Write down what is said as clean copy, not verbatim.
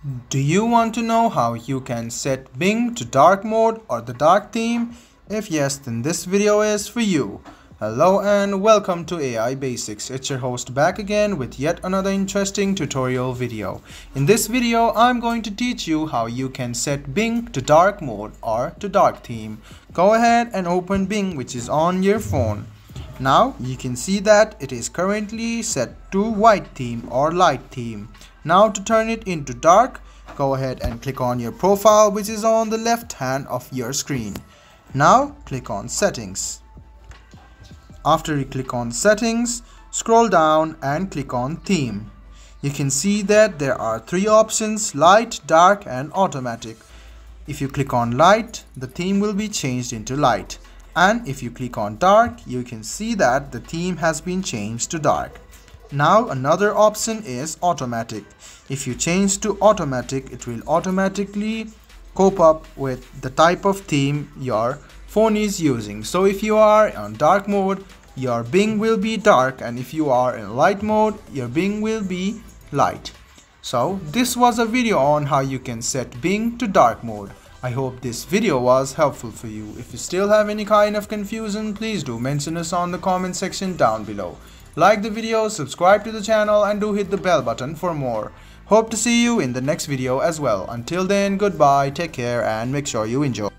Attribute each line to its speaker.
Speaker 1: Do you want to know how you can set Bing to dark mode or the dark theme? If yes, then this video is for you. Hello and welcome to AI Basics. It's your host back again with yet another interesting tutorial video. In this video, I'm going to teach you how you can set Bing to dark mode or to dark theme. Go ahead and open Bing, which is on your phone. Now you can see that it is currently set to white theme or light theme. Now to turn it into dark, go ahead and click on your profile, which is on the left hand of your screen. Now click on settings. After you click on settings, scroll down and click on theme. You can see that there are three options: light, dark and automatic. If you click on light, the theme will be changed into light. And if you click on dark, you can see that the theme has been changed to dark. Now another option is automatic. If you change to automatic, it will automatically cope up with the type of theme your phone is using. So if you are on dark mode, your Bing will be dark, and if you are in light mode, your Bing will be light. So this was a video on how you can set Bing to dark mode. I hope this video was helpful for you. If you still have any kind of confusion, please do mention us on the comment section down below. Like the video, subscribe to the channel and do hit the bell button for more. Hope to see you in the next video as well. Until then, goodbye, take care and make sure you enjoy.